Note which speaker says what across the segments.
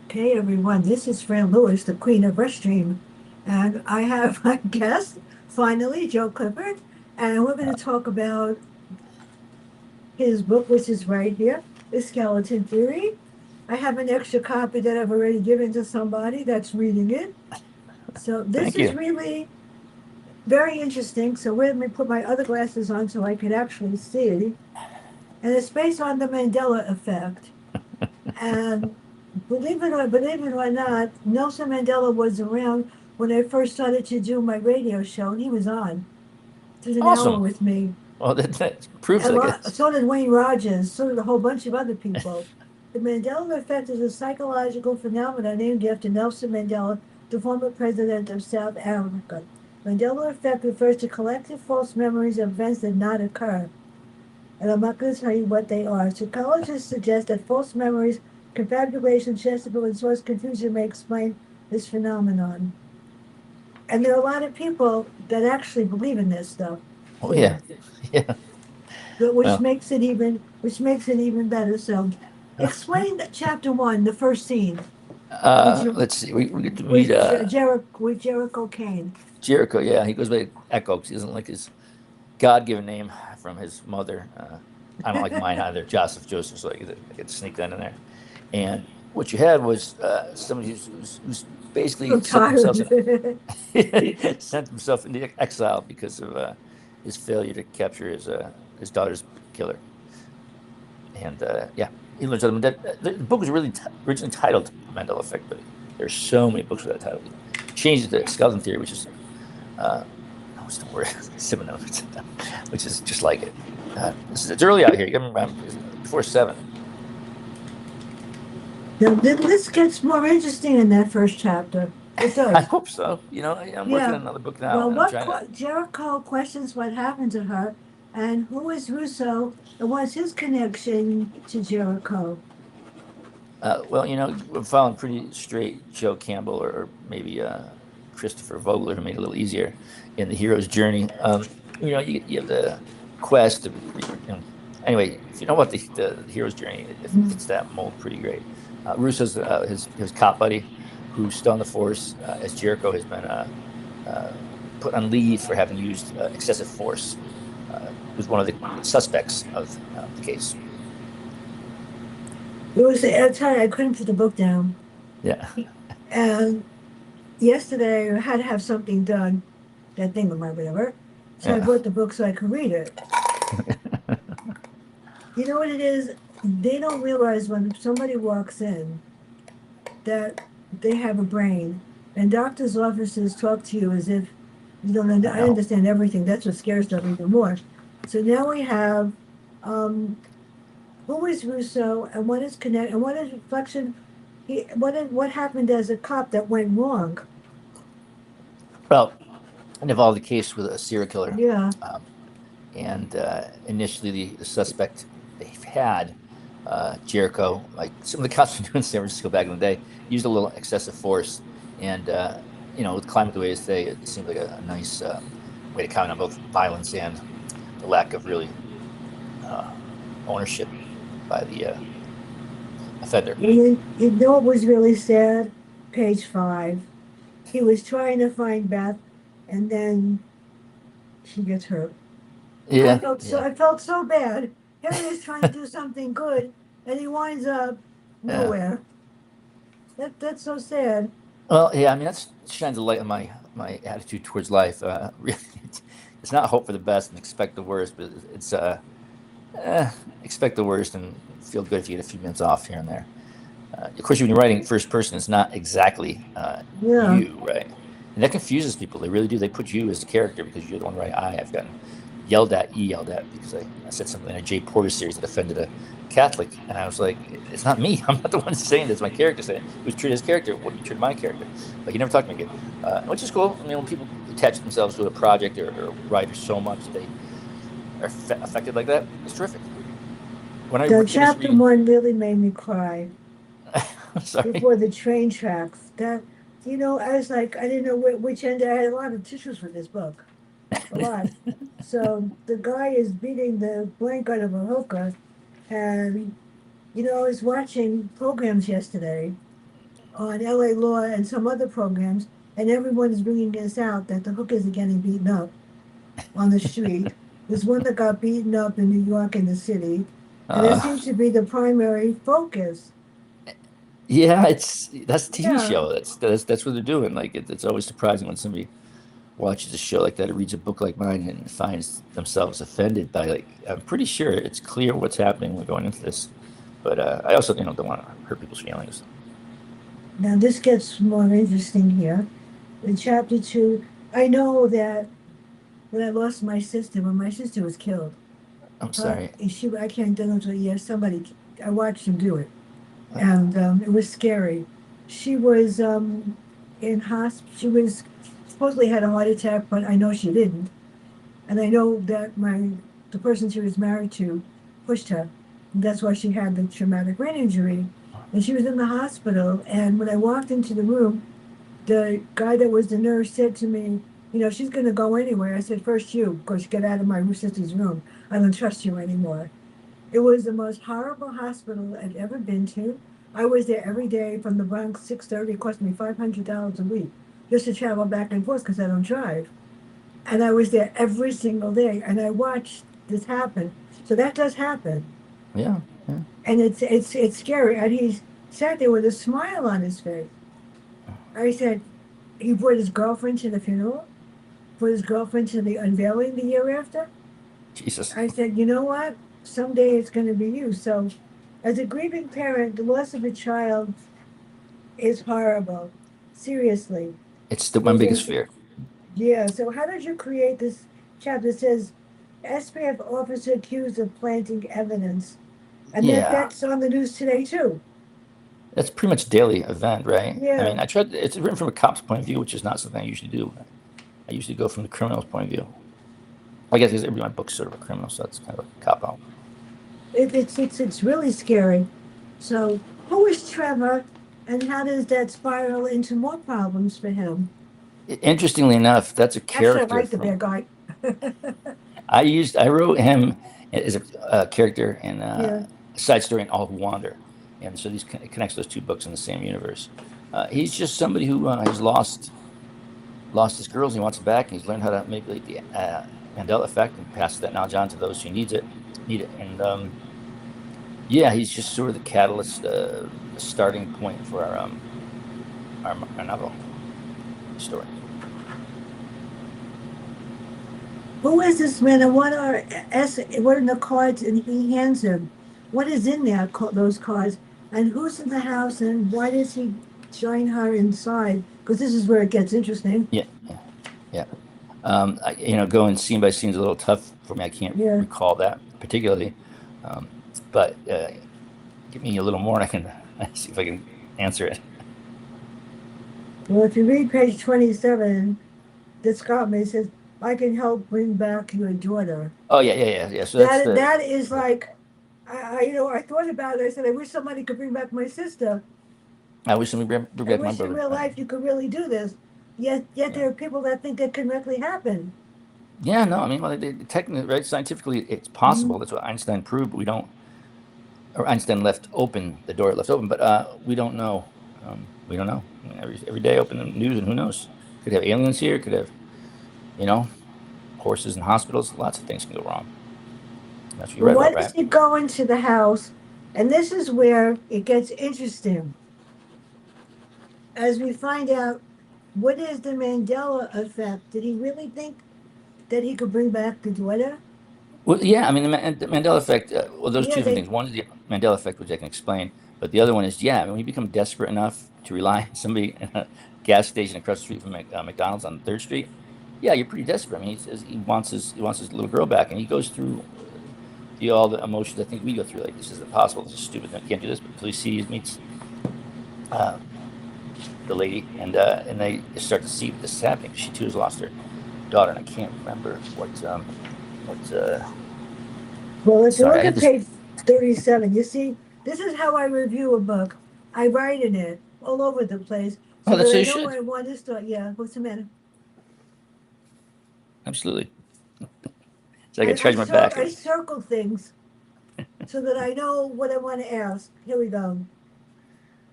Speaker 1: Okay, everyone, this is Fran Lewis, the Queen of Restream, and I have my guest, finally, Joe Clifford, and we're going to talk about his book, which is right here, The Skeleton Theory. I have an extra copy that I've already given to somebody that's reading it. So this
Speaker 2: Thank
Speaker 1: is
Speaker 2: you.
Speaker 1: really very interesting. So let me put my other glasses on so I can actually see. And it's based on the Mandela effect. And believe it or not, Nelson Mandela was around when I first started to do my radio show, and he was on. Did an hour
Speaker 2: Awesome.
Speaker 1: with me.
Speaker 2: Well, that proves,
Speaker 1: A
Speaker 2: I
Speaker 1: lot,
Speaker 2: guess.
Speaker 1: so did Wayne Rogers, so did a whole bunch of other people. The Mandela effect is a psychological phenomenon named after Nelson Mandela, the former president of South Africa. Mandela effect refers to collective false memories of events that did not occur. And I'm not going to tell you what they are. Psychologists suggest that false memories, confabulation, chanceable, and source confusion may explain this phenomenon. And there are a lot of people that actually believe in this stuff
Speaker 2: Oh,
Speaker 1: too,
Speaker 2: yeah. Yeah.
Speaker 1: which
Speaker 2: Well,
Speaker 1: makes it even better. So, explain chapter one, the first scene with your
Speaker 2: let's see. We get to meet
Speaker 1: with Jericho Kane.
Speaker 2: Jericho. Yeah, he goes by Echo because he doesn't like his God-given name from his mother. I don't like mine either, Joseph. So I get to sneak that in there. And what you had was somebody who's
Speaker 1: So
Speaker 2: basically
Speaker 1: tired.
Speaker 2: sent himself into exile because of his failure to capture his daughter's killer. And yeah, he learns how to the book was originally titled Mandela Effect, but there's so many books with that title. He changed it to Skeleton Theory, which is what's the word? Synonym, which is just like it. It's early out here. You got to remember before seven.
Speaker 1: Now, this gets more interesting in that first chapter. It
Speaker 2: I
Speaker 1: does.
Speaker 2: hope so. I'm working
Speaker 1: Yeah.
Speaker 2: on another book now,
Speaker 1: Well,
Speaker 2: and I'm trying to.
Speaker 1: Jericho questions what happened to her, and who is Russo, and what's his connection to Jericho?
Speaker 2: Well, we're following pretty straight Joe Campbell or maybe Christopher Vogler, who made it a little easier in the hero's journey. You have the quest. Anyway, if you know about the hero's journey, it
Speaker 1: Mm.
Speaker 2: fits that mold pretty great. Russo's his cop buddy, who's still on the force, as Jericho has been uh, put on leave for having used excessive force. Was one of the suspects of the case.
Speaker 1: It was at the time I couldn't put the book down,
Speaker 2: Yeah.
Speaker 1: and yesterday I had to have something done, that thing with my whatever. So I
Speaker 2: Yeah.
Speaker 1: bought the book so I could read it. You know what it is? They don't realize when somebody walks in that they have a brain, and doctors' offices talk to you as if you don't.
Speaker 2: I
Speaker 1: I
Speaker 2: know.
Speaker 1: understand everything. That's what scares them even more. So now we have um, who is Russo, and what is connect, and what is reflection. What happened as a cop that went wrong?
Speaker 2: Well, and involved a case with a serial killer.
Speaker 1: Yeah,
Speaker 2: Um, and initially, the suspect they had, Jericho, like some of the cops were doing in San Francisco back in the day, used a little excessive force. And, with climate the way it is today, it seems like a nice way to comment on both violence and the lack of really uh, ownership by the offender.
Speaker 1: and then you know what was really sad? Page 5. He was trying to find Beth, and then she gets hurt.
Speaker 2: Yeah, yeah,
Speaker 1: I felt so bad. Here he is trying to do something good, and he winds up
Speaker 2: yeah.
Speaker 1: nowhere. That's so sad.
Speaker 2: Well, yeah, I mean, that shines a light on my attitude towards life. Really, it's not hope for the best and expect the worst, but it's eh, expect the worst and feel good if you get a few minutes off here and there. Of course, when you're writing first person, it's not exactly
Speaker 1: Yeah.
Speaker 2: you, right? And that confuses people. They really do. They put you as the character because you're the one writing. I've gotten yelled at because I said something in a Jay Porter series that offended a Catholic, and I was like, it's not me. I'm not the one saying this. My character saying it. It was treated as character. What you treated my character? Like you never talked to me again, which is cool. I mean, when people attach themselves to a project or writer so much that they are affected like that, it's terrific. When I
Speaker 1: The
Speaker 2: finished
Speaker 1: chapter
Speaker 2: reading,
Speaker 1: one really made me cry
Speaker 2: I'm sorry.
Speaker 1: before the train tracks. I was like, I didn't know which end. I had a lot of tissues for this book, a lot. So the guy is beating the blank out of a hooker, and I was watching programs yesterday, on LA Law and some other programs, and everyone is bringing this out that the hookers are getting beaten up on the street. There's one that got beaten up in New York in the city, and that
Speaker 2: Uh,
Speaker 1: seems to be the primary focus.
Speaker 2: yeah, that's a TV
Speaker 1: Yeah,
Speaker 2: show. That's what they're doing. Like it's always surprising when somebody watches a show like that or reads a book like mine and finds themselves offended by like I'm pretty sure it's clear what's happening when going into this, but I also don't want to hurt people's feelings.
Speaker 1: now this gets more interesting here. In chapter two, I know that when I lost my sister, when my sister was killed,
Speaker 2: I'm sorry.
Speaker 1: I can't tell until somebody, I watched him do it, and it was scary. She was in hospital. She was supposedly had a heart attack, but I know she didn't. And I know that the person she was married to pushed her. And that's why she had the traumatic brain injury. And she was in the hospital. And when I walked into the room, the guy that was the nurse said to me, she's going to go anywhere. I said, first you, of course, get out of my sister's room. I don't trust you anymore. It was the most horrible hospital I'd ever been to. I was there every day from the Bronx, 6:30. It cost me $500 a week just to travel back and forth because I don't drive. And I was there every single day, and I watched this happen. So that does happen,
Speaker 2: Yeah, yeah.
Speaker 1: and it's scary. And he sat there with a smile on his face. I said he brought his girlfriend to the funeral, brought his girlfriend to the unveiling the year after.
Speaker 2: Jesus.
Speaker 1: I said, you know what? Someday it's going to be you. So, as a grieving parent, the loss of a child is horrible. Seriously.
Speaker 2: It's the one
Speaker 1: There's
Speaker 2: biggest
Speaker 1: a,
Speaker 2: fear.
Speaker 1: yeah. So, how did you create this chapter? It says SPF officer accused of planting evidence, and
Speaker 2: Yeah,
Speaker 1: that's on the news today too.
Speaker 2: that's pretty much daily event, right? I
Speaker 1: Yeah.
Speaker 2: mean, I tried. It's written from a cop's point of view, which is not something I usually do. I usually go from the criminal's point of view. I guess because every my book's sort of a criminal, so that's kind of a cop out.
Speaker 1: It's really scary. So, who is Trevor, and how does that spiral into more problems for him?
Speaker 2: Interestingly enough, that's a
Speaker 1: Actually, I
Speaker 2: character
Speaker 1: like the
Speaker 2: from
Speaker 1: bad guy.
Speaker 2: I wrote him as a character in
Speaker 1: Yeah.
Speaker 2: a side story in All Who Wander, and so these connects those two books in the same universe. He's just somebody who has lost his girls. He wants them back, and he's learned how to manipulate the Mandela effect and pass that knowledge on to those who need it. And yeah, he's just sort of the catalyst, the starting point for our novel story.
Speaker 1: Who is this man? And what are the cards? And he hands him. What is in those cards? And who's in the house? And why does he join her inside? Because this is where it gets interesting.
Speaker 2: Yeah, yeah, yeah. Going scene by scene is a little tough for me. I can't
Speaker 1: Yeah.
Speaker 2: recall that particularly, um, but give me a little more, and I can see if I can answer it.
Speaker 1: Well, if you read page 27, this comment says, "I can help bring back your daughter."
Speaker 2: Oh yeah, yeah, yeah, yeah. So that's
Speaker 1: That is like, I thought about it. I said, I wish somebody could bring back my sister.
Speaker 2: I wish somebody bring
Speaker 1: I
Speaker 2: back my
Speaker 1: wish in
Speaker 2: brother.
Speaker 1: real life you could really do this. Yet
Speaker 2: Yeah,
Speaker 1: there are people that think it can really happen.
Speaker 2: yeah. No, I mean, well, technically, right? Scientifically, it's
Speaker 1: Hmm.
Speaker 2: possible. That's what Einstein proved. But we don't, or Einstein left open the door left open, but we don't know. We don't know. I mean, every day, open the news, and who knows? Could have aliens here. Could have, you know, horses in hospitals. Lots of things can go wrong. That's what you
Speaker 1: But
Speaker 2: read about,
Speaker 1: why does
Speaker 2: right?
Speaker 1: he go into the house? And this is where it gets interesting. As we find out, what is the Mandela effect? Did he really think that he could bring back the daughter?
Speaker 2: Well, yeah, I mean, the Mandela effect, well, those two
Speaker 1: Yeah,
Speaker 2: different things. One is the Mandela effect, which I can explain, but the other one is, yeah, I mean, when you become desperate enough to rely on somebody in a gas station across the street from McDonald's on 3rd Street, yeah, you're pretty desperate. I mean, he says he wants his little girl back, and he goes through all the emotions I think we go through. Like, this is impossible, this is stupid, I can't do this. But until he sees, meets uh, the lady, and they start to see this is happening. She too has lost her daughter, and I can't remember what.
Speaker 1: well, if you
Speaker 2: Sorry, I
Speaker 1: look
Speaker 2: had
Speaker 1: at
Speaker 2: this.
Speaker 1: page 37, you see, this is how I review a book. I write in it all over the place so
Speaker 2: Oh,
Speaker 1: that
Speaker 2: that's how
Speaker 1: I
Speaker 2: you
Speaker 1: know where
Speaker 2: should.
Speaker 1: I want to start. Yeah, what's the matter?
Speaker 2: Absolutely. So I got to charge my
Speaker 1: I
Speaker 2: back.
Speaker 1: circle things so that I know what I want to ask. Here we go.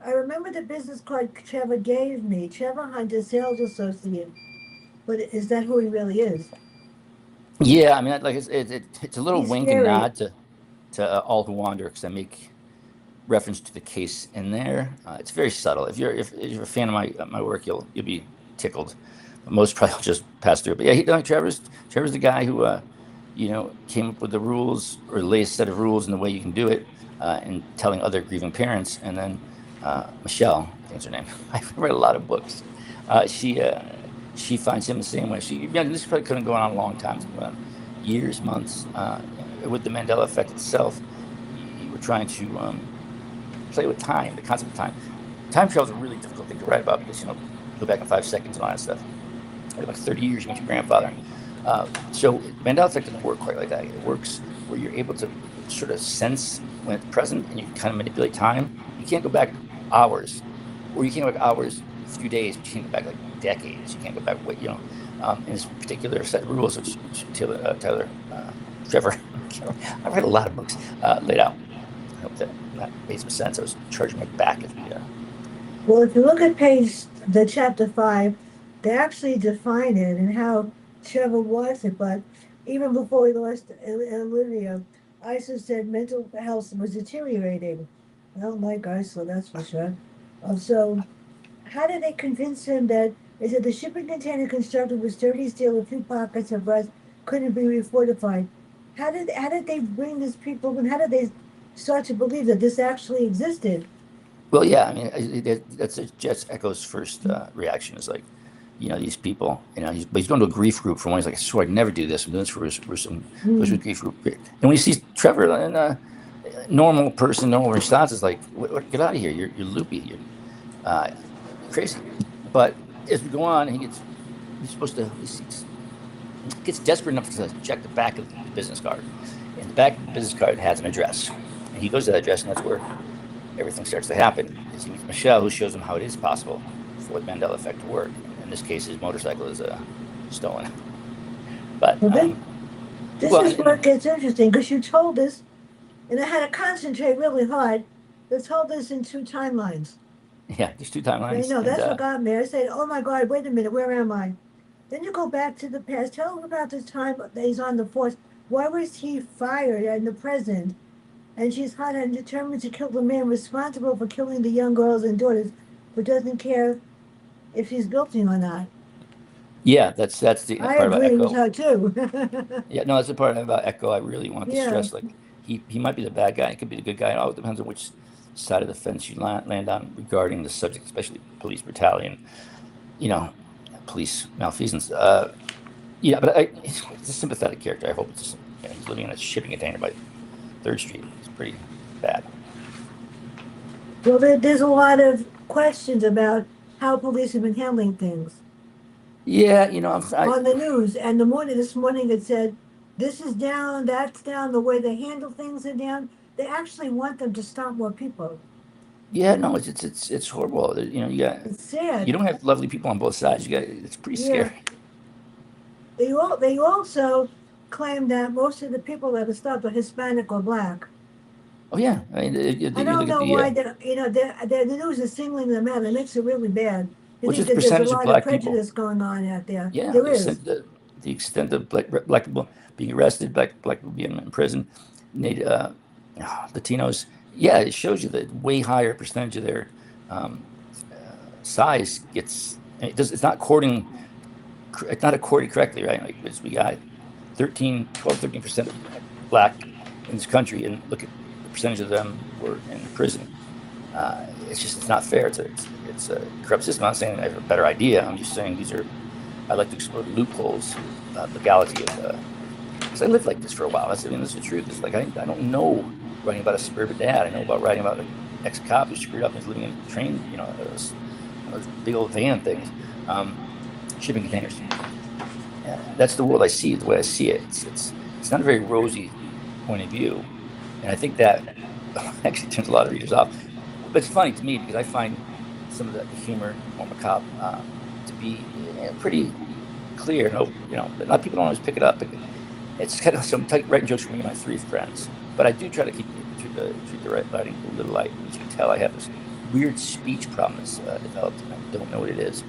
Speaker 1: I remember the business card Trevor gave me, Trevor Hunter, sales associate. But is that who he really is?
Speaker 2: Yeah, I mean, like it's a little
Speaker 1: He's
Speaker 2: wink and
Speaker 1: scary.
Speaker 2: nod to All Who Wander because I make reference to the case in there. It's very subtle. If you're a fan of my work, you'll be tickled. But most probably will just pass through. But yeah, Trevor's the guy who came up with the rules or the latest set of rules and the way you can do it, and telling other grieving parents. And then Michelle, I think is her name. I've read a lot of books. She finds him the same way. This probably couldn't go on a long time. It's been going on years, months. With the Mandela effect itself, you were trying to play with time, the concept of time. Time travel is a really difficult thing to write about because you go back in 5 seconds and all that stuff. Like 30 years, you met your grandfather. So Mandela effect doesn't work quite like that. It works where you're able to sort of sense when it's present and you can kind of manipulate time. You can't go back hours, or you can't go back hours, a few days, but you can't go back like decades. You can't go back, in this particular set of rules, which Trevor, I've read a lot of books laid out. I hope that made some sense. I was charging my back at the.
Speaker 1: Well, if you look at the chapter 5, they actually define it and how Trevor was it. But even before he lost Olivia, Isa said mental health was deteriorating. I don't like Isa, that's for sure. So, how did they convince him that they said the shipping container constructed with sturdy steel, a few pockets of rust, couldn't be refortified? How did they bring these people and how did they start to believe that this actually existed?
Speaker 2: Well, yeah, I mean, that's just Echo's first reaction is like, these people, but he's going to a grief group for one. He's like, I swear I'd never do this. I'm doing this for some goes to a
Speaker 1: Mm.
Speaker 2: grief group. And when he sees Trevor and normal person, normal response is like, get out of here. You're loopy. You're uh, crazy. But as we go on, he's supposed to, he gets desperate enough to check the back of the business card. And the back of the business card has an address. And he goes to that address, and that's where everything starts to happen. Is he meets Michelle, who shows him how it is possible for the Mandela effect to work. In this case, his motorcycle is stolen. But
Speaker 1: Well, this
Speaker 2: well,
Speaker 1: is where it gets interesting because you told us, and I had to concentrate really hard. You told us in two timelines.
Speaker 2: yeah, there's two
Speaker 1: I
Speaker 2: timelines,
Speaker 1: know
Speaker 2: and
Speaker 1: that's what got me. I said, "Oh my God, wait a minute, where am I?" Then you go back to the past. Tell him about the time that he's on the force. Why was he fired in the present? And she's hot and determined to kill the man responsible for killing the young girls and daughters, but doesn't care if he's guilty or not.
Speaker 2: yeah, that's the
Speaker 1: I
Speaker 2: part about
Speaker 1: agree with
Speaker 2: Echo.
Speaker 1: her too.
Speaker 2: Yeah, no, that's the part about Echo. I really want to
Speaker 1: Yeah,
Speaker 2: stress. Like he might be the bad guy. He could be the good guy. It all depends on which side of the fence you land on regarding the subject, especially police brutality and you know police malfeasance. Yeah, but it's a sympathetic character. I hope he's living in a shipping container by Third Street. It's pretty bad.
Speaker 1: well, there's a lot of questions about how police have been handling things
Speaker 2: Yeah,
Speaker 1: on the news. And this morning it said, this is down, that's down, the way they handle things are down. They actually want them to stop more people.
Speaker 2: yeah, no, it's horrible.
Speaker 1: It's
Speaker 2: You
Speaker 1: sad.
Speaker 2: don't have lovely people on both sides. It's pretty
Speaker 1: Yeah.
Speaker 2: scary.
Speaker 1: They also claim that most of the people that are stopped are Hispanic or black.
Speaker 2: Oh yeah, I mean,
Speaker 1: I
Speaker 2: you
Speaker 1: don't
Speaker 2: look at
Speaker 1: know
Speaker 2: the
Speaker 1: why the news is singling them out. It makes it really bad. You
Speaker 2: what's
Speaker 1: think
Speaker 2: the
Speaker 1: that there's a
Speaker 2: percentage of
Speaker 1: lot of
Speaker 2: black people?
Speaker 1: prejudice going on out there.
Speaker 2: Yeah,
Speaker 1: There is.
Speaker 2: the extent of black people being arrested, black people being in prison, Native, Latinos. Yeah, it shows you that way higher percentage of their um, size gets. It's not according. It's not accorded correctly, right? Like we got 13% black in this country, and look at the percentage of them were in prison. It's not fair. It's a corrupt system. I'm not saying I have a better idea. I'm just saying these are. I like to explore the loopholes, legality of. Because I lived like this for a while. This is the truth. It's like I don't know writing about a suburban dad. I know about writing about an ex-cop who screwed up and is living in a train, those big old van things, shipping containers. Yeah, that's the world I see. The way I see it. It's not a very rosy point of view, and I think that actually turns a lot of readers off. But it's funny to me because I find some of the humor or macabre to be pretty clear. No, but not people don't always pick it up. It's kind of some writing jokes for me and my three friends. But I do try to treat the writing a little light. As you can tell, I have this weird speech problem that's developed. And I don't know what it is.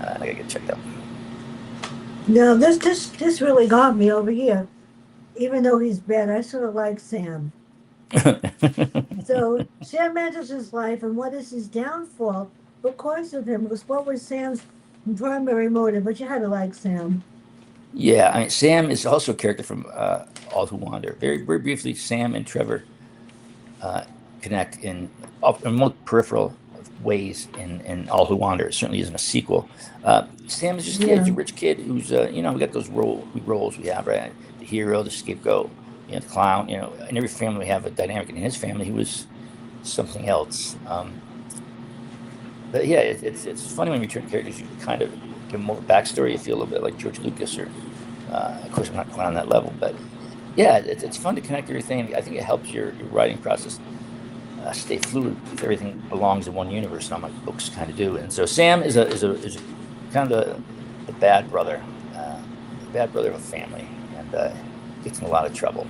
Speaker 2: I gotta get checked out.
Speaker 1: No, this really got me over here. Even though he's bad, I sort of like Sam. So Sam enters his life, and what is his downfall? Because of him, because what was Sam's primary motive? But you had to like Sam.
Speaker 2: Yeah, I mean, Sam is also a character from All Who Wander. Very, very briefly, Sam and Trevor uh, connect in more peripheral ways in All Who Wander. It certainly isn't a sequel. Sam is just a kid, he's
Speaker 1: Yeah,
Speaker 2: a rich kid who's, we got those roles we have, right? The hero, the scapegoat, the clown. In every family we have a dynamic. And in his family, he was something else. But yeah, it's funny when you turn characters, you kind of give them more backstory. You feel a little bit like George Lucas, or of course, I'm not quite on that level, but yeah, it's fun to connect everything. I think it helps your writing process stay fluid if everything belongs in one universe. And all my books kind of do. And so Sam is a kind of the bad brother of a family, and gets in a lot of trouble.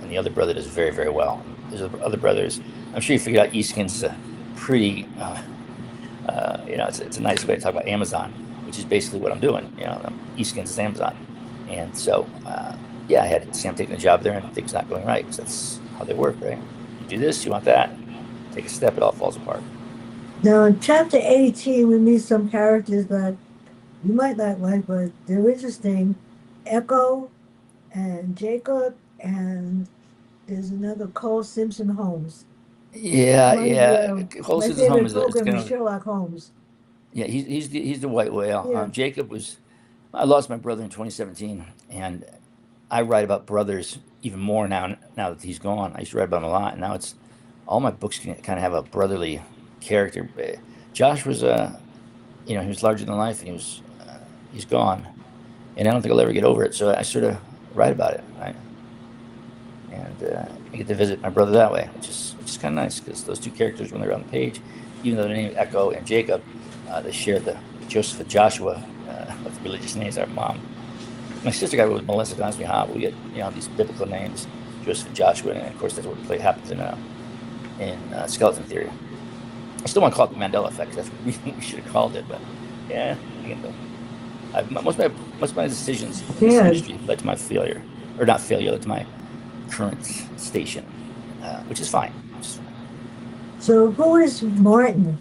Speaker 2: And the other brother does very, very well. There's other brothers. I'm sure you figured out Eastkin's pretty. It's a nice way to talk about Amazon, which is basically what I'm doing. Eastkin's is Amazon, and so yeah, I had Sam taking a job there, and things not going right because that's how they work, right? You do this, you want that, take a step, it all falls apart.
Speaker 1: now in chapter 18, we meet some characters that you might not like, but they're interesting. Echo and Jacob, and there's another Cole Simpson Holmes.
Speaker 2: Yeah,
Speaker 1: Reminds me
Speaker 2: yeah.
Speaker 1: of my
Speaker 2: Hols's home
Speaker 1: favorite
Speaker 2: is it's
Speaker 1: program
Speaker 2: kind
Speaker 1: is
Speaker 2: of
Speaker 1: Sherlock Holmes.
Speaker 2: yeah. He's the white whale.
Speaker 1: Yeah.
Speaker 2: Jacob was. I lost my brother in 2017, and I write about brothers even more now. Now that he's gone, I used to write about him a lot, and now it's all my books can kind of have a brotherly character. Josh was he was larger than life, and he's gone, and I don't think I'll ever get over it. So I sort of write about it, right? And I get to visit my brother that way, which is kind of nice because those two characters, when they're on the page, even though their name is Echo and Jacob, they share the Joseph and Joshua with religious names. Our mom, my sister got it with Melissa Donsby Hobb. We get these biblical names, Joseph and Joshua, and of course that's what play happens in Skeleton Theory. I still want to call it the Mandela Effect. That's what we should have called it, but yeah, most of my decisions in this
Speaker 1: Yeah.
Speaker 2: industry led to my failure, or not failure, led to my current station, which is fine.
Speaker 1: So who is Martin?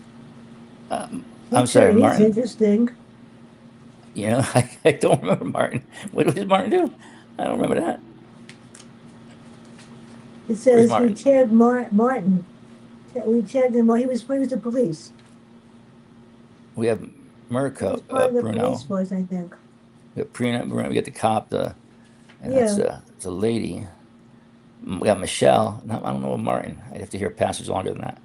Speaker 2: I'm sorry,
Speaker 1: He's
Speaker 2: Martin.
Speaker 1: interesting.
Speaker 2: I don't remember Martin. What does Martin do? I don't remember that.
Speaker 1: It
Speaker 2: Where's
Speaker 1: says we
Speaker 2: Martin?
Speaker 1: tagged Martin. We tagged him. He was the police.
Speaker 2: We have
Speaker 1: He was
Speaker 2: Mirko,
Speaker 1: part of the police
Speaker 2: Bruno.
Speaker 1: force, I think.
Speaker 2: We have Bruno. We got the cop, and that's
Speaker 1: Yeah.
Speaker 2: it's a lady. We got Michelle. No, I don't know Martin. I'd have to hear a passage longer than that.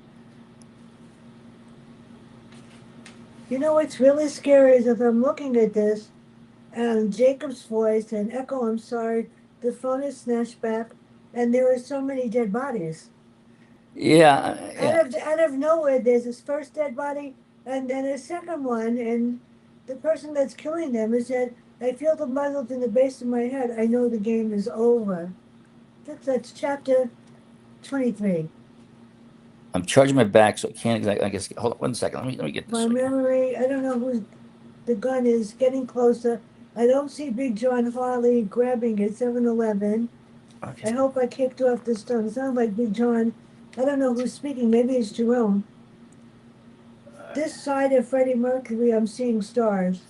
Speaker 1: You know what's really scary is if I'm looking at this and Jacob's voice and Echo, I'm sorry, the phone is snatched back, and there are so many dead bodies.
Speaker 2: Yeah, yeah.
Speaker 1: Out of nowhere, there's this first dead body, and then a second one, and the person that's killing them is said, "I feel the muzzle in the base of my head. I know the game is over." That's chapter 23.
Speaker 2: I'm charging my back, so I can't exactly. I guess. Hold on 1 second. Let me get this
Speaker 1: My
Speaker 2: straight.
Speaker 1: memory, I don't know who the gun is getting closer. I don't see Big John Harley grabbing it, 7-Eleven. I
Speaker 2: Okay.
Speaker 1: hope I kicked off the stone. It sounds like Big John. I don't know who's speaking. Maybe it's Jerome. This side of Freddie Mercury, I'm seeing stars.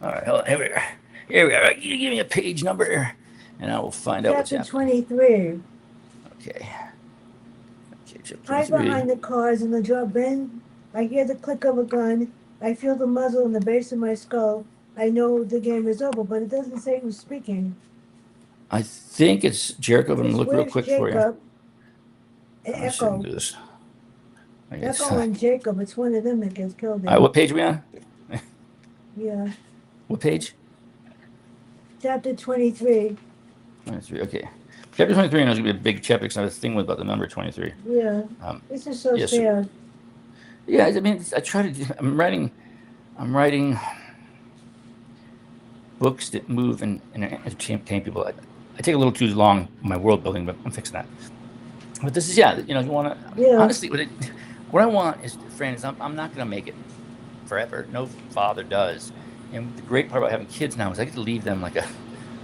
Speaker 2: All right. Hold on. Here we are. You give me a page number, and I will find out what's
Speaker 1: Chapter
Speaker 2: happening.
Speaker 1: 23.
Speaker 2: Okay. Okay. Chapter
Speaker 1: Hide
Speaker 2: 23.
Speaker 1: behind the cars in the drop bin. I hear the click of a gun. I feel the muzzle in the base of my skull. I know the game is over, but it doesn't say who's speaking.
Speaker 2: I think it's Jericho. I'm gonna look real
Speaker 1: Where's
Speaker 2: quick for you.
Speaker 1: Jacob?
Speaker 2: Let's see if I can
Speaker 1: Echo.
Speaker 2: do this. I guess.
Speaker 1: Echo and Jacob. It's one of them that gets killed
Speaker 2: All right.
Speaker 1: there.
Speaker 2: What page are we on?
Speaker 1: Yeah.
Speaker 2: What page?
Speaker 1: Chapter 23.
Speaker 2: 23. Okay. Chapter 23 is gonna be a big chapter because I have a thing about the number 23.
Speaker 1: Yeah.
Speaker 2: Um,
Speaker 1: This is so
Speaker 2: yes.
Speaker 1: sad.
Speaker 2: Yeah. I mean, I try to. I'm writing. Books that move and entertain people. I take a little too long in my world building, but I'm fixing that. But this is, you want to
Speaker 1: Yeah.
Speaker 2: honestly, What I want is, friends, I'm not going to make it forever. No father does. And the great part about having kids now is I get to leave them like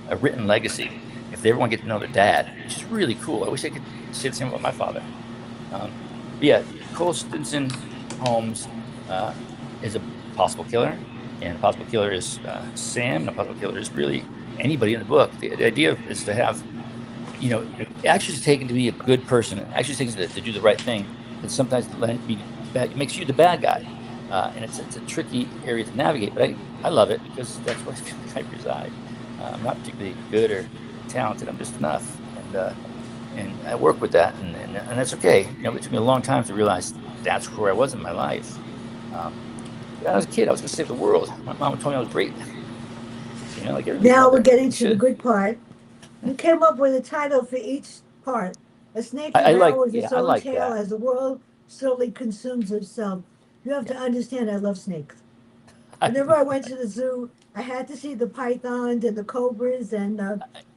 Speaker 2: a written legacy if they ever want to get to know their dad, which is really cool. I wish I could say the same about my father. Um, but yeah, Cole Stinson Holmes uh, is a possible killer, and a possible killer is Sam, and a possible killer is really anybody in the book. The idea is to have, actions taken to be a good person, actions taken to do the right thing, and sometimes be bad, it makes you the bad guy. And it's a tricky area to navigate, but I love it because that's where I feel like I reside. I'm not particularly good or talented. I'm just enough, and I work with that, and that's okay. It took me a long time to realize that's where I was in my life. Um, when I was a kid, I was going to save the world. My mom told me I was great. Like every
Speaker 1: Now we're
Speaker 2: mother,
Speaker 1: getting
Speaker 2: you
Speaker 1: to the
Speaker 2: should.
Speaker 1: good part. You came up with a title for each part. A snake
Speaker 2: I like,
Speaker 1: devours
Speaker 2: yeah,
Speaker 1: its
Speaker 2: I
Speaker 1: own
Speaker 2: like
Speaker 1: tail
Speaker 2: that.
Speaker 1: as the world slowly consumes itself. You have to
Speaker 2: Yeah,
Speaker 1: understand I love snakes.
Speaker 2: I,
Speaker 1: Whenever I went to the zoo, I had to see the pythons and the cobras and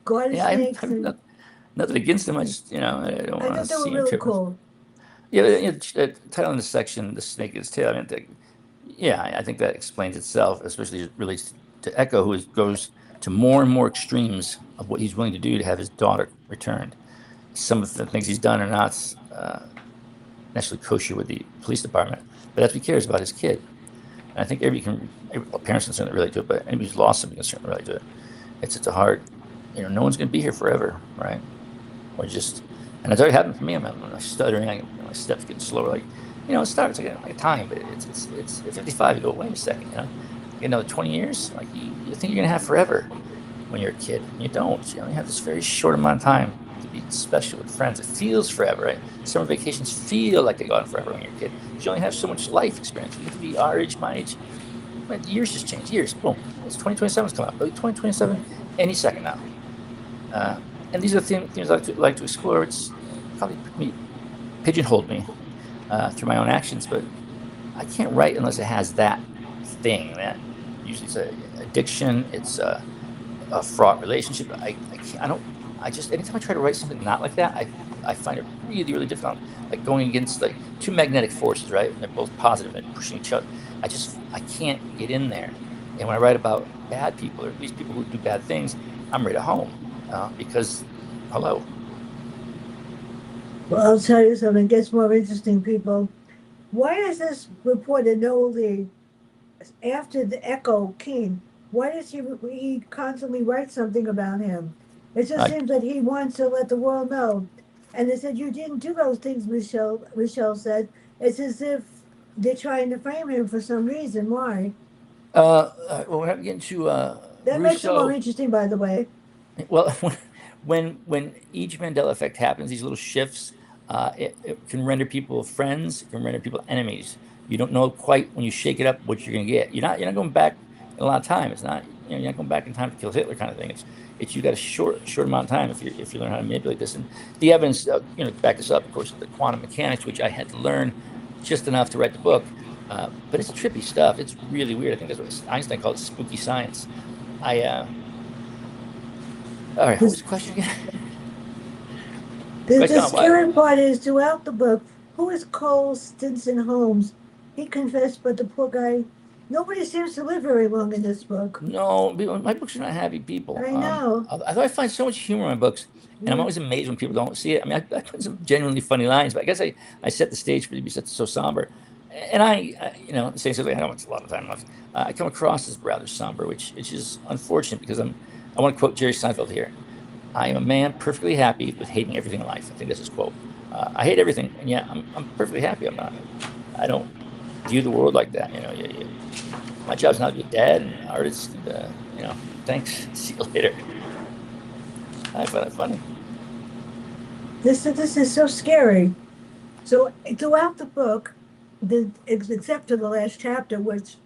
Speaker 1: garter
Speaker 2: yeah,
Speaker 1: snakes,
Speaker 2: I'm
Speaker 1: and
Speaker 2: nothing against them. I just, I don't
Speaker 1: I
Speaker 2: want to
Speaker 1: thought they were
Speaker 2: see them
Speaker 1: really
Speaker 2: too much.
Speaker 1: cool.
Speaker 2: Yeah, the title in this section, "The Snake in Its Tail." I mean, yeah, I think that explains itself, especially as it relates to Echo, goes to more and more extremes of what he's willing to do to have his daughter returned. Some of the things he's done are not necessarily kosher with the police department, but that's what he cares about his kid. And I think parents can certainly relate to it, but anybody who's lost something can certainly relate to it. It's a hard, no one's going to be here forever, right? Or just, and it's already happened for me. I'm stuttering. My steps getting slower. Like, it starts like a time, but it's at 55. You go, wait a second, get another 20 years. Like you think you're gonna have forever when you're a kid, and you don't. You only have this very short amount of time to be special with friends. It feels forever, right? Summer vacations feel like they go on forever when you're a kid because you only have so much life experience. You get to be our age, my age. But years just change. Years, boom. It's 2027's coming up. 2027, any second now. Uh, and these are things I like to explore. It's probably pigeonholed me through my own actions, but I can't write unless it has that thing. That usually it's a addiction. It's a fraught relationship. I can't. I don't. I just anytime I try to write something not like that, I find it really really difficult. Like going against like two magnetic forces, right? And they're both positive and pushing each other. I can't get in there. And when I write about bad people or at least people who do bad things, I'm right at home because hello.
Speaker 1: Well, I'll tell you something. It gets more interesting, people. Why is this reporter Noel Lee after the Echo King? Why does he constantly write something about him? It just
Speaker 2: I,
Speaker 1: seems that he wants to let the world know. And they said you didn't do those things, Michelle. Michelle said it's as if they're trying to frame him for some reason. Why?
Speaker 2: well, we're not getting to
Speaker 1: That makes it more
Speaker 2: Russo.
Speaker 1: interesting, by the way.
Speaker 2: Well, when each Mandela effect happens, these little shifts, it can render people friends, it can render people enemies. You don't know quite when you shake it up what you're going to get. You're not going back in a lot of time. It's not you're not going back in time to kill Hitler kind of thing. It's you got a short amount of time if you learn how to manipulate this. And the evidence, to back this up, of course, the quantum mechanics, which I had to learn just enough to write the book. But it's trippy stuff. It's really weird. I think that's what Einstein called spooky science. I All right, what was
Speaker 1: This,
Speaker 2: the question again?
Speaker 1: the,
Speaker 2: Question
Speaker 1: the
Speaker 2: on what?
Speaker 1: scary part is throughout the book, who is Cole Stinson Holmes? He confessed, but the poor guy, nobody seems to live very long in this book.
Speaker 2: No, my books are not happy people.
Speaker 1: I know.
Speaker 2: I find so much humor in my books, and I'm
Speaker 1: Yeah.
Speaker 2: always amazed when people don't see it. I mean, I put some genuinely funny lines, but I guess I set the stage for it to be so somber. And saying something I don't have a lot of time left. I come across as rather somber, which is unfortunate because I want to quote Jerry Seinfeld here. I am a man perfectly happy with hating everything in life. I think that's his quote. I hate everything, and yet I'm perfectly happy. I don't view the world like that. My job's not to be a dad and an artist. And, thanks. See you later. I find that funny.
Speaker 1: This is so scary. So throughout the book, except for the last chapter, which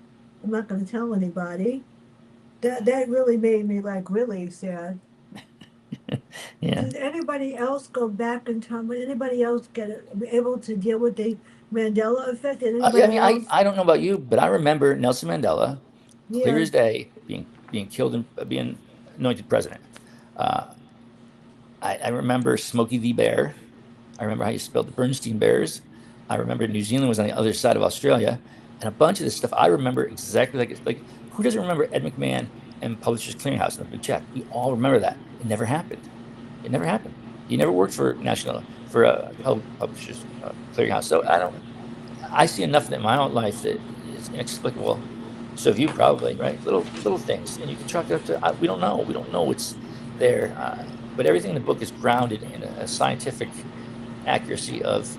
Speaker 1: I'm not going to tell anybody, that really made me like really sad.
Speaker 2: Yeah.
Speaker 1: Did anybody else go back in time? Would anybody else be able to deal with the Mandela effect? Did
Speaker 2: Yeah, I
Speaker 1: anybody
Speaker 2: mean,
Speaker 1: else?
Speaker 2: I don't know about you, but I remember Nelson Mandela, clear
Speaker 1: Yeah.
Speaker 2: as day, being killed and being anointed president. Uh, I remember Smokey the Bear. I remember how you spelled the Bernstein Bears. I remember New Zealand was on the other side of Australia, and a bunch of this stuff I remember exactly like it's like who doesn't remember Ed McMahon and Publishers Clearinghouse and the Big Check? We all remember that. It never happened. It never happened. He never worked for Publishers Clearinghouse. So I don't. I see enough in my own life that is inexplicable. So have you probably, right? Little things, and you can chalk it up to we don't know. We don't know what's there. But everything in the book is grounded in a scientific accuracy of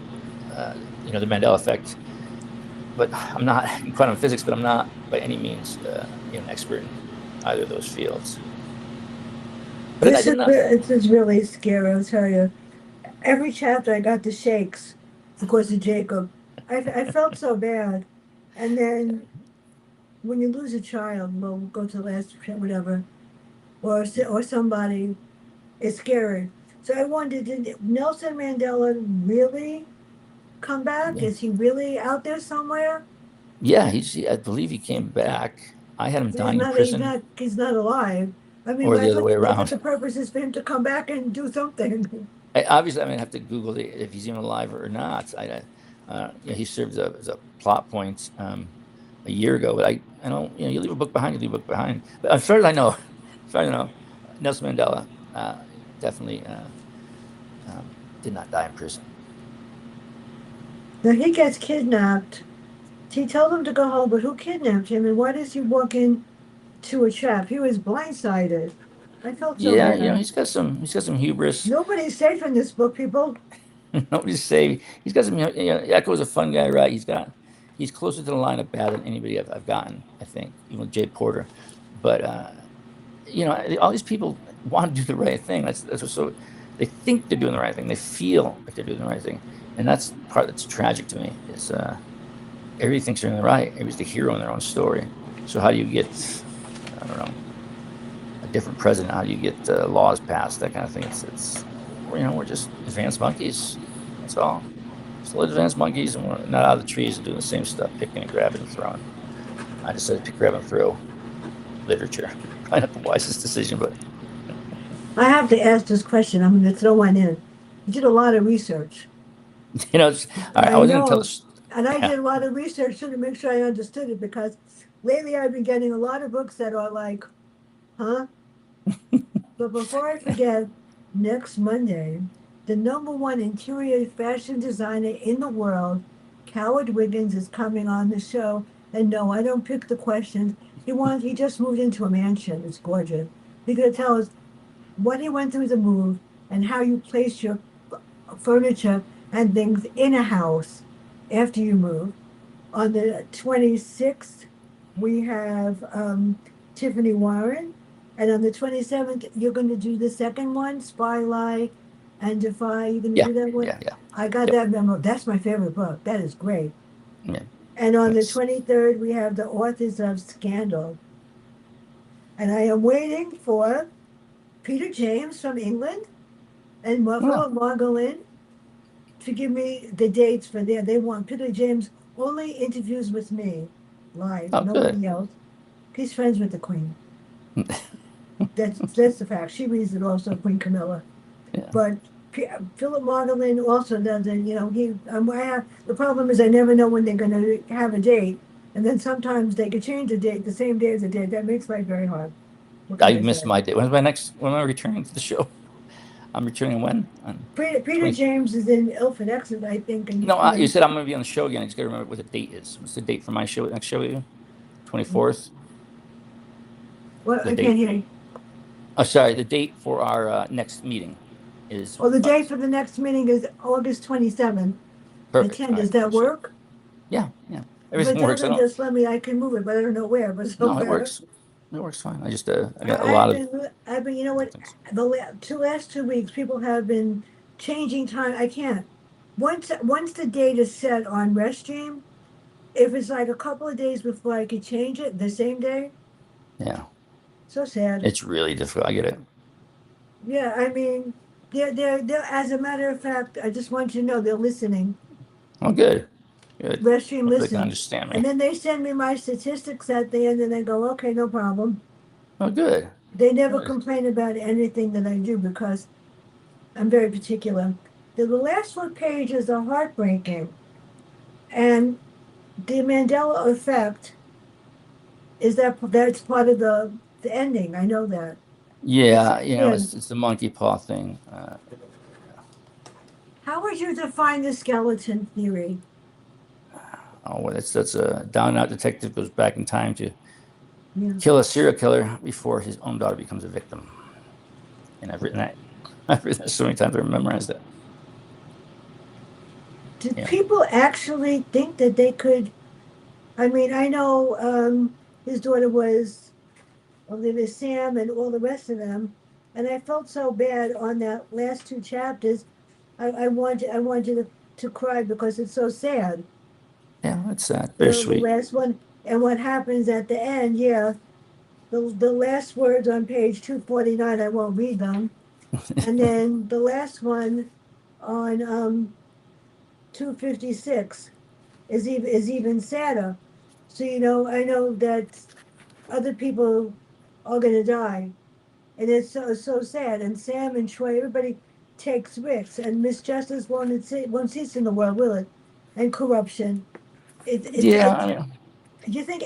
Speaker 2: the Mandela effect. But I'm not in quantum physics, but I'm not by any means an expert in either of those fields. But I did enough.
Speaker 1: This is really scary, I'll tell you. Every chapter I got the shakes because of Jacob. I felt so bad. And then when you lose a child, we'll go to the last whatever, or somebody, it's scary. So I wondered, did Nelson Mandela really come back?
Speaker 2: Yeah,
Speaker 1: Is he really out there somewhere?
Speaker 2: yeah. I believe he came back. I had him dying in prison,
Speaker 1: He's not alive. I mean,
Speaker 2: or the other way
Speaker 1: I thought
Speaker 2: around.
Speaker 1: the purpose is for him to come back and do something.
Speaker 2: Obviously, I'm gonna have to Google if he's even alive or not. He served as a plot point a year ago, but I don't. You leave a book behind, you leave a book behind. But as far as I know, Nelson Mandela definitely did not die in prison.
Speaker 1: Now he gets kidnapped. He told him to go home, but who kidnapped him? And why does he walk into a trap? He was blindsided. I felt so
Speaker 2: Yeah,
Speaker 1: bad.
Speaker 2: he's got some hubris.
Speaker 1: Nobody's safe in this book, people.
Speaker 2: Nobody's safe. He's got some. Echo's a fun guy, right? He's closer to the line of bad than anybody I've gotten. I think, even with Jay Porter, but all these people want to do the right thing. That's what's so. They think they're doing the right thing. They feel like they're doing the right thing, and that's the part that's tragic to me. Is everybody thinks they're in the right. Everybody's the hero in their own story. So how do you get, I don't know, a different president? How do you get laws passed? That kind of thing. It's we're just advanced monkeys. That's all. Still advanced monkeys, and we're not out of the trees and doing the same stuff, picking and grabbing and throwing. I decided to pick, grab, and throw literature. Probably not the wisest decision, but
Speaker 1: I have to ask this question. I'm going to throw one in. You did a lot of research.
Speaker 2: all right. I
Speaker 1: I
Speaker 2: was going to tell
Speaker 1: know.
Speaker 2: this.
Speaker 1: And I
Speaker 2: Yeah,
Speaker 1: did a lot of research too to make sure I understood it because lately I've been getting a lot of books that are like, huh? But before I forget, next Monday, the number one interior fashion designer in the world, Coward Wiggins, is coming on the show. And no, I don't pick the questions. He just moved into a mansion. It's gorgeous. He's gonna tell us what he went through the move and how you place your furniture and things in a house after you move. On the 26th, we have Tiffany Warren. And on the 27th, you're going to do the second one, Spy Lie and Defy. You're going to
Speaker 2: yeah,
Speaker 1: do that one?
Speaker 2: yeah, yeah.
Speaker 1: I got
Speaker 2: Yep.
Speaker 1: that memo. That's my favorite book. That is great.
Speaker 2: Yeah.
Speaker 1: And on the
Speaker 2: That's
Speaker 1: 23rd, we have the authors of Scandal. And I am waiting for Peter James from England and
Speaker 2: well.
Speaker 1: Philip Margolin to give me the dates for there. They want Peter James only interviews with me live,
Speaker 2: Oh, good.
Speaker 1: nobody else. He's friends with the Queen. That's the fact. She reads it also, Queen Camilla.
Speaker 2: Yeah.
Speaker 1: But Philip Margolin also does it. The problem is I never know when they're going to have a date, and then sometimes they could change the date the same day as the date. That makes life very hard. What can
Speaker 2: I
Speaker 1: I
Speaker 2: missed
Speaker 1: say?
Speaker 2: my day. When am I returning to the show? I'm returning when? On
Speaker 1: Peter
Speaker 2: 20.
Speaker 1: James is in Ilford, Exeter, I think, and
Speaker 2: No, you said I'm going to be on the show again. I just got to remember what the date is. What's the date for my show? Next show with you? 24th.
Speaker 1: well,
Speaker 2: The
Speaker 1: I can't
Speaker 2: date.
Speaker 1: hear you.
Speaker 2: Oh, sorry. The date for our next meeting is
Speaker 1: Well, the date for the next meeting is August 27th at
Speaker 2: perfect.
Speaker 1: 10.
Speaker 2: All right.
Speaker 1: Does that
Speaker 2: Appreciate it.
Speaker 1: work?
Speaker 2: Yeah, yeah.
Speaker 1: If it
Speaker 2: Everything works. I
Speaker 1: doesn't,
Speaker 2: don't.
Speaker 1: just let me. I can move it, but I don't know where. But
Speaker 2: No, it
Speaker 1: somewhere.
Speaker 2: works. It works fine. I got a
Speaker 1: I, I've
Speaker 2: lot of
Speaker 1: been, I've been. You know what?
Speaker 2: things.
Speaker 1: The last 2 weeks, people have been changing time. I can't. Once the date is set on Restream, if it's like a couple of days before I could change it, the same day.
Speaker 2: Yeah,
Speaker 1: So sad.
Speaker 2: it's really difficult. I get it.
Speaker 1: Yeah, I mean, they're. As a matter of fact, I just want you to know they're listening.
Speaker 2: Oh, good. Good.
Speaker 1: Restream
Speaker 2: Hopefully they can
Speaker 1: listens,
Speaker 2: understand
Speaker 1: and
Speaker 2: me.
Speaker 1: then they send me my statistics at the end, and they go, "Okay, no problem."
Speaker 2: Oh, good.
Speaker 1: They never
Speaker 2: Good.
Speaker 1: complain about anything that I do because I'm very particular. The last four pages are heartbreaking. And the Mandela effect that's part of the ending. I know that. It's
Speaker 2: Yeah,
Speaker 1: sad.
Speaker 2: it's the monkey paw thing.
Speaker 1: How would you define the skeleton theory?
Speaker 2: Well, that's a down and out detective goes back in time to
Speaker 1: Yeah.
Speaker 2: kill a serial killer before his own daughter becomes a victim. And I've written that. I've written that so many times I memorized it.
Speaker 1: Did
Speaker 2: Yeah.
Speaker 1: people actually think that they could? I mean, I know his daughter was, well, there was Sam and all the rest of them, and I felt so bad on that last two chapters. I want you to cry because it's so sad.
Speaker 2: Yeah, it's
Speaker 1: The
Speaker 2: bittersweet.
Speaker 1: last one, and what happens at the end, yeah. The last words on page 249, I won't read them. And then the last one on 256 is even sadder. So I know that other people are gonna die, and it's so sad. And Sam and Troy, everybody takes risks, and misjustice won't cease in the world, will it? And corruption.
Speaker 2: Yeah,
Speaker 1: You think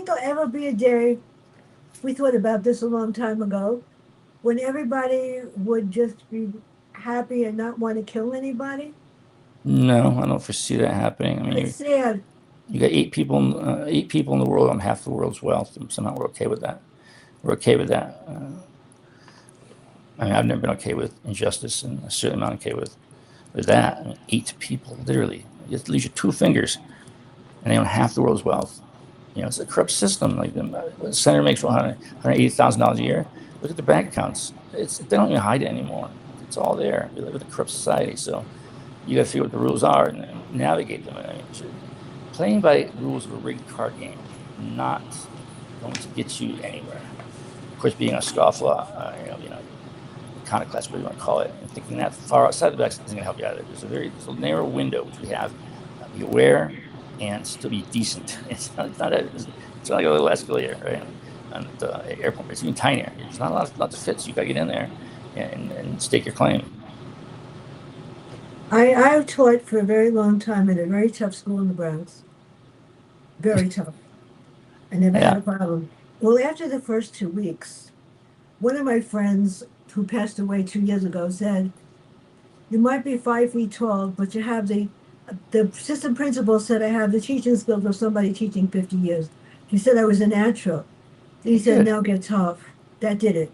Speaker 1: there'll ever be a day? We thought about this a long time ago when everybody would just be happy and not want to kill anybody.
Speaker 2: no, I don't foresee that happening. I mean,
Speaker 1: It's sad.
Speaker 2: you got eight people in the world on half the world's wealth, and somehow we're okay with that. We're okay with that. I mean, I've never been okay with injustice, and I'm certainly not okay with that. I mean, eight people, literally, you just lose your two fingers, and they own half the world's wealth. It's a corrupt system. Like the senator makes $180,000 a year. Look at the bank accounts. They don't even hide it anymore. It's all there. We live in a corrupt society, so you got to figure what the rules are and navigate them. I mean, playing by rules of a rigged card game, not going to get you anywhere. Of course, being a scofflaw, iconoclast, whatever you want to call it, and thinking that far outside the box isn't going to help you either. There's a narrow window which we have. Be aware and still be decent. It's not like a little escalator, right? And the airport, it's even tinier. There's not a lot to fit, so you got to get in there and stake your claim.
Speaker 1: I taught for a very long time in a very tough school in the Bronx. Very tough. I never had
Speaker 2: Yeah,
Speaker 1: a problem. Well, after the first 2 weeks, one of my friends who passed away 2 years ago said, "You might be 5 feet tall, but you have the assistant principal said I have the teaching skills of somebody teaching 50 years." He said I was a natural. He said,
Speaker 2: good.
Speaker 1: "Now get tough." That did it.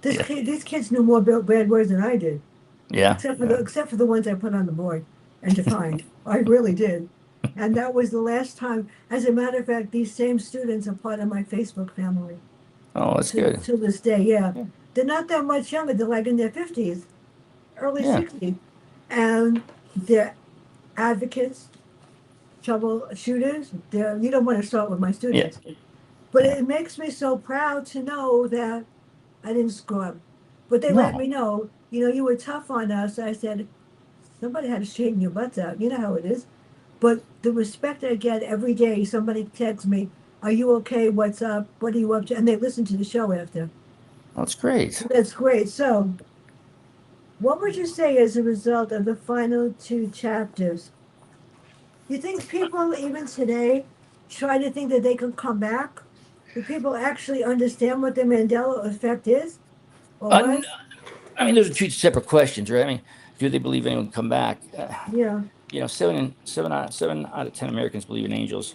Speaker 2: Yeah,
Speaker 1: These kids knew more bad words than I did,
Speaker 2: yeah, yeah.
Speaker 1: except for the ones I put on the board and defined. I really did. And that was the last time. As a matter of fact, these same students are part of my Facebook family
Speaker 2: Oh, that's good.
Speaker 1: to this day. Yeah,
Speaker 2: Yeah,
Speaker 1: they're not that much younger. They're like in their 50s, early
Speaker 2: yeah,
Speaker 1: 60s, and they're advocates, troubleshooters. You don't want to start with my
Speaker 2: yeah,
Speaker 1: students, but
Speaker 2: yeah.
Speaker 1: it makes me so proud to know that I didn't screw up. But they let
Speaker 2: No,
Speaker 1: me know, you were tough on us. I said, somebody had to straighten your butts out. You know how it is. But the respect I get every day, somebody texts me, "Are you okay? What's up? What are you up to?" And they listen to the show after.
Speaker 2: that's great.
Speaker 1: That's great. So, what would you say as a result of the final two chapters? You think people, even today, try to think that they can come back? Do people actually understand what the Mandela effect is or
Speaker 2: Uh,
Speaker 1: was?
Speaker 2: I mean, those are two separate questions, right? I mean, do they believe anyone can come back?
Speaker 1: Yeah.
Speaker 2: Seven out of 10 Americans believe in angels.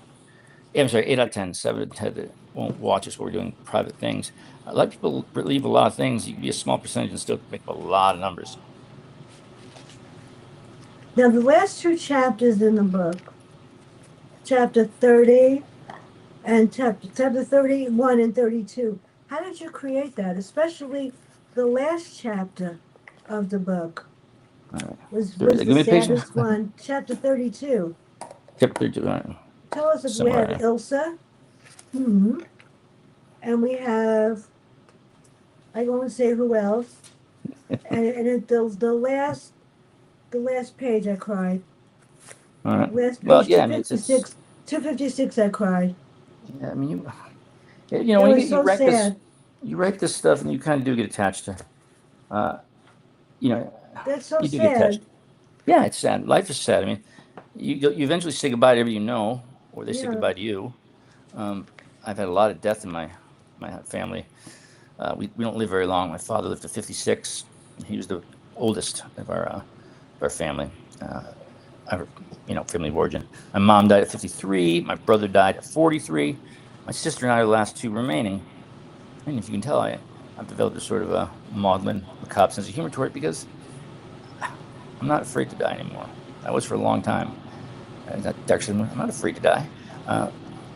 Speaker 2: Yeah, I'm sorry, 8 out of 10. 7 out of 10 that won't watch us while we're doing private things. A lot of people believe a lot of things. You can be a small percentage and still make up a lot of numbers.
Speaker 1: Now, the last two chapters in the book, chapter 30 and chapter 31 and 32, how did you create that? Especially the last chapter of the book
Speaker 2: All right.
Speaker 1: was
Speaker 2: Give
Speaker 1: the
Speaker 2: me a page.
Speaker 1: saddest one. Chapter 32.
Speaker 2: Chapter 32. All right.
Speaker 1: Tell us if we have
Speaker 2: Somewhere.
Speaker 1: Ilsa. Hmm. And we have, I won't say who else. And the last page I cried.
Speaker 2: All right.
Speaker 1: Last
Speaker 2: Well,
Speaker 1: page
Speaker 2: yeah, I mean, it's
Speaker 1: 256 I cried.
Speaker 2: yeah, I mean,
Speaker 1: It
Speaker 2: when
Speaker 1: was
Speaker 2: you
Speaker 1: so
Speaker 2: write this,
Speaker 1: sad.
Speaker 2: you write this stuff and you kind of do get attached to, uh, you know,
Speaker 1: That's so
Speaker 2: you do get attached.
Speaker 1: sad.
Speaker 2: Yeah, it's sad. Life is sad. I mean, you eventually say goodbye to everybody you know, or they say
Speaker 1: Yeah.
Speaker 2: goodbye to you. I've had a lot of death in my family. We don't live very long. My father lived to 56. He was the oldest of our family, our family of origin. My mom died at 53. My brother died at 43. My sister and I are the last two remaining. And if you can tell, I've developed a sort of a maudlin, macabre sense of humor toward it because I'm not afraid to die anymore. I was for a long time. Actually, I'm not afraid to die. Uh,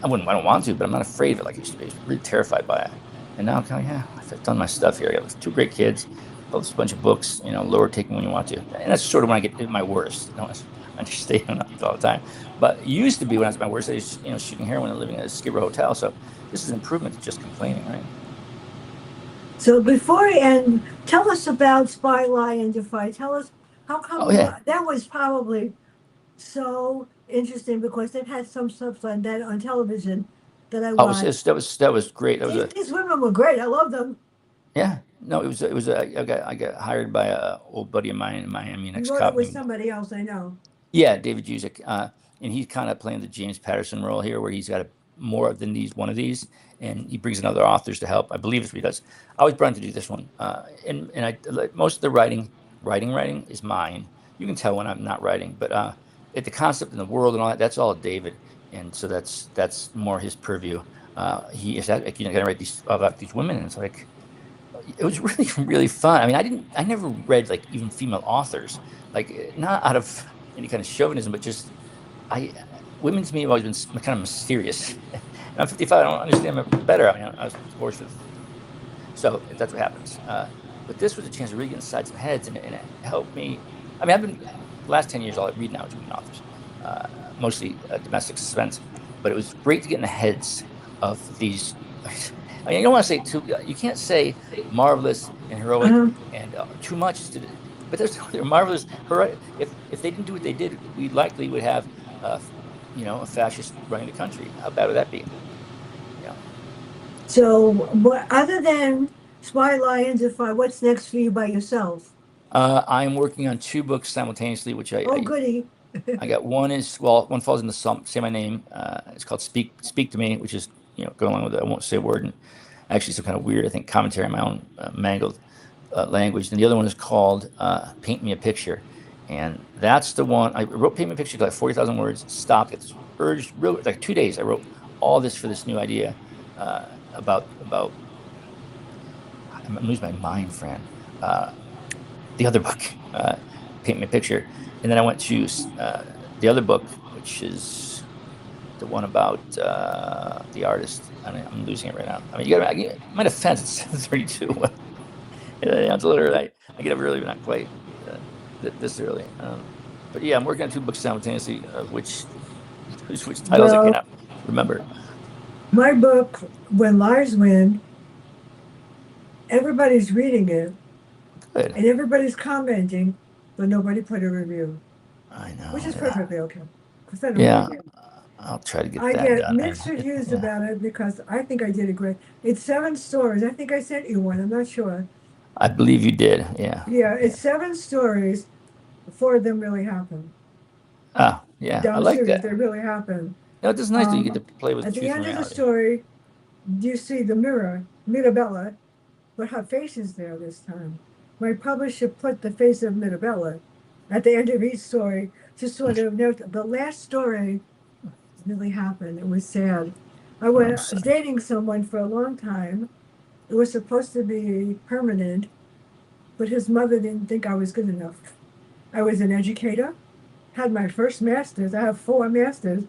Speaker 2: I don't want to, but I'm not afraid of it like I used to be. I was really terrified by it. And now I'm kind of, yeah, I've done my stuff here. I got two great kids, published a bunch of books, lower taking when you want to. And that's sort of when I get at my worst. I understand all the time. But it used to be when I was at my worst, I was, shooting heroin and living at a Skid Row hotel. So this is an improvement to just complaining, right?
Speaker 1: So before we end, tell us about Spy, Lie, and Defy. Tell us how
Speaker 2: Oh,
Speaker 1: come
Speaker 2: yeah.
Speaker 1: that was probably so interesting because they've had some stuff on that on television that I
Speaker 2: Oh,
Speaker 1: watched.
Speaker 2: that was great. That was
Speaker 1: These women were great. I love them.
Speaker 2: yeah. No, it was I got hired by a old buddy of mine in Miami, an
Speaker 1: You wrote it
Speaker 2: ex-cop
Speaker 1: with
Speaker 2: named
Speaker 1: somebody else I know.
Speaker 2: Yeah, David Juzik, and he's kind of playing the James Patterson role here, where he's got more than one of these, and he brings in other authors to help. I believe it's what he does. I always brought him to do this one, and I like most of the writing is mine. You can tell when I'm not writing, but the concept and the world and all that, that's all David, and so that's more his purview. He is that like, gonna write these about these women, and it's like it was really really fun. I mean, I never read like even female authors, like not out of any kind of chauvinism, but just I women to me have always been kind of mysterious. And I'm 55. I don't understand them better. I mean, I was divorced with, so that's what happens. But this was a chance to really get inside some heads, and it helped me. I mean, I've been the last 10 years. All I read now is women authors, uh, mostly domestic suspense. But it was great to get in the heads of these. I mean, you don't want to say too. You can't say marvelous and heroic
Speaker 1: Uh-huh.
Speaker 2: and too much. But they're marvelous. Heroic. If they didn't do what they did, we likely would have, uh, a fascist running the country. How bad would that be? Yeah.
Speaker 1: So, what other than Spy, Lie, and Defy, what's next for you by yourself?
Speaker 2: I'm working on two books simultaneously, which
Speaker 1: Oh, goody.
Speaker 2: I got one is well, one falls into some say my name. It's called Speak to Me, which is going along with it. I won't say a word, and actually some kind of weird, I think, commentary on my own mangled language. And the other one is called Paint Me a Picture, and that's the one I wrote. Paint Me a Picture, like 40,000 words. Stopped. It's urged. Real like 2 days. I wrote all this for this new idea about. I'm losing my mind, Fran. Uh, the other book, Paint Me a Picture, and then I went to the other book, which is the one about the artist. I mean, I'm losing it right now. I mean, my defense, it's 7:32. It's a little early. I get up early, but not quite this early. But yeah, I'm working on two books simultaneously, which titles I
Speaker 1: Well,
Speaker 2: cannot remember.
Speaker 1: my book, When Liars Win, everybody's reading it
Speaker 2: Good.
Speaker 1: and everybody's commenting, but nobody put a review,
Speaker 2: I
Speaker 1: which
Speaker 2: know.
Speaker 1: is
Speaker 2: Yeah.
Speaker 1: perfectly okay because I don't
Speaker 2: Yeah.
Speaker 1: read it.
Speaker 2: I'll try to get
Speaker 1: I
Speaker 2: that
Speaker 1: get
Speaker 2: done.
Speaker 1: mixed reviews
Speaker 2: Yeah.
Speaker 1: about it because I think I did a great. It's 7 stories. I think I sent you one. I'm not sure.
Speaker 2: I believe you did. Yeah.
Speaker 1: Yeah,
Speaker 2: Yeah.
Speaker 1: it's 7 stories. 4 of them really happen.
Speaker 2: Ah, yeah. I
Speaker 1: I'm
Speaker 2: like
Speaker 1: serious.
Speaker 2: that.
Speaker 1: They really happen.
Speaker 2: No, it's just nice that you get to play with
Speaker 1: At the
Speaker 2: truth and
Speaker 1: end of the
Speaker 2: reality.
Speaker 1: story, you see the mirror, Mirabella, but her face is there this time. My publisher put the face of Mirabella at the end of each story to sort of note the last story really happened. It was sad. I
Speaker 2: I'm
Speaker 1: was
Speaker 2: sorry.
Speaker 1: dating someone for a long time. It was supposed to be permanent, but his mother didn't think I was good enough. I was an educator, had my first master's. I have 4 masters,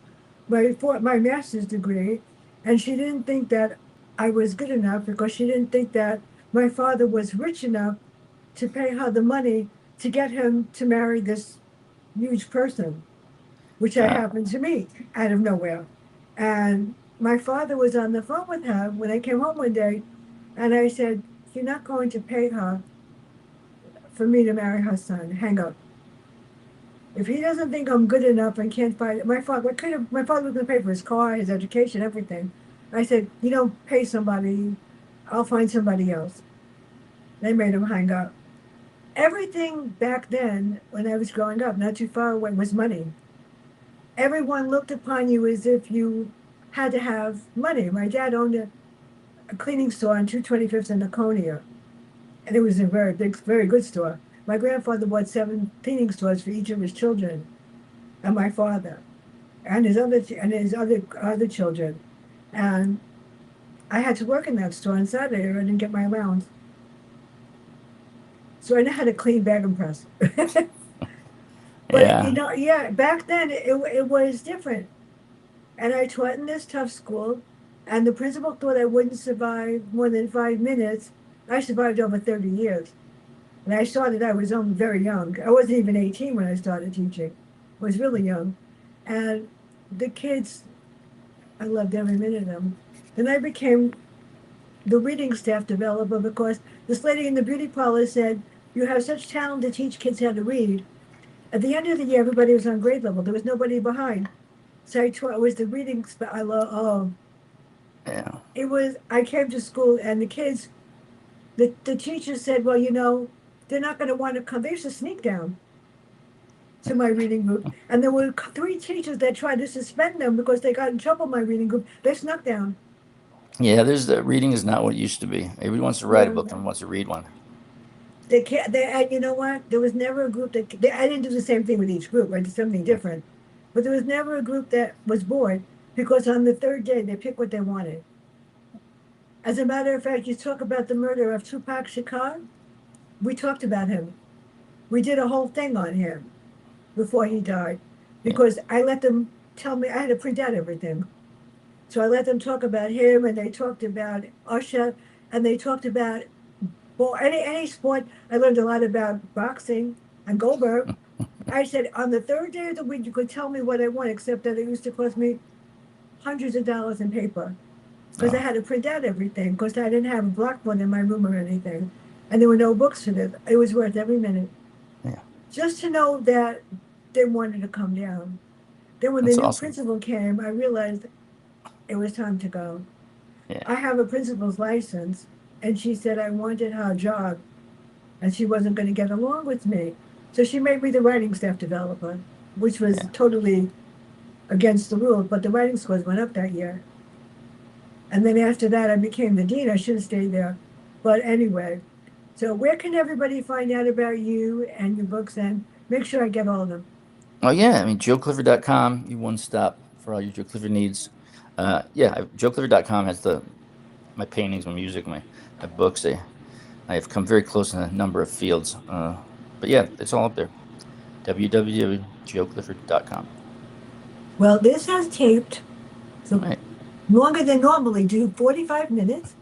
Speaker 1: my master's degree, and she didn't think that I was good enough because she didn't think that my father was rich enough to pay her the money to get him to marry this huge person, which I
Speaker 2: Uh,
Speaker 1: happened to meet out of nowhere. And my father was on the phone with her when I came home one day, and I said, "You're not going to pay her for me to marry her son. Hang up. If he doesn't think I'm good enough and can't find my father, my father was going to pay for his car, his education, everything." I said, "You don't pay somebody, I'll find somebody else." They made him hang up. Everything back then, when I was growing up, not too far away, was money. everyone looked upon you as if you had to have money. My dad owned a cleaning store on 225th and Laconia, and it was a very big, very good store. My grandfather bought 7 cleaning stores for each of his children, and my father, and his other children, and I had to work in that store on Saturday or I didn't get my allowance. So I know how to clean bag and press. But
Speaker 2: Yeah.
Speaker 1: yeah, back then it was different. And I taught in this tough school, and the principal thought I wouldn't survive more than 5 minutes. I survived over 30 years. And I was only very young. I wasn't even 18 when I started teaching. I was really young. And the kids, I loved every minute of them. Then I became the reading staff developer because this lady in the beauty parlor said, "You have such talent to teach kids how to read." At the end of the year, everybody was on grade level. There was nobody behind. So I taught, it was the reading, I love, oh,
Speaker 2: Yeah.
Speaker 1: it was, I came to school and the kids, the teacher said, well, they're not going to want to come. They used to sneak down to my reading group. And there were 3 teachers that tried to suspend them because they got in trouble in my reading group. They snuck down.
Speaker 2: Yeah, there's the reading is not what it used to be. Everybody wants to write a
Speaker 1: Yeah.
Speaker 2: book and wants to read one.
Speaker 1: They can't, and you know what? There was never a group I didn't do the same thing with each group. I did something different. But there was never a group that was bored because on the third day they picked what they wanted. As a matter of fact, you talk about the murder of Tupac Shakur. We talked about him. We did a whole thing on him before he died
Speaker 2: Yeah.
Speaker 1: because I let them tell me, I had to print out everything. So I let them talk about him, and they talked about Usher, and they talked about, well, any sport. I learned a lot about boxing and Goldberg. I said, on the third day of the week, you could tell me what I want, except that it used to cost me hundreds of dollars in paper because I
Speaker 2: Oh,
Speaker 1: had to print out everything because I didn't have a blackboard in my room or anything. And there were no books for this. It was worth every minute.
Speaker 2: yeah.
Speaker 1: Just to know that they wanted to come down. Then when the
Speaker 2: That's
Speaker 1: new
Speaker 2: awesome.
Speaker 1: principal came, I realized it was time to go.
Speaker 2: Yeah.
Speaker 1: I have a principal's license, and she said I wanted her job, and she wasn't going to get along with me. So she made me the writing staff developer, which was
Speaker 2: Yeah.
Speaker 1: totally against the rules, but the writing scores went up that year. And then after that, I became the dean. I should have stayed there. But anyway, so where can everybody find out about you and your books? And make sure I get all of them.
Speaker 2: Oh yeah, I mean joeclifford.com, you one stop for all your Joe Clifford needs. Yeah, joeclifford.com has my paintings, my music, my books. I have come very close in a number of fields. But yeah, it's all up there. www.joeclifford.com.
Speaker 1: Well, this has taped
Speaker 2: All
Speaker 1: so
Speaker 2: right.
Speaker 1: longer than normally, do 45 minutes.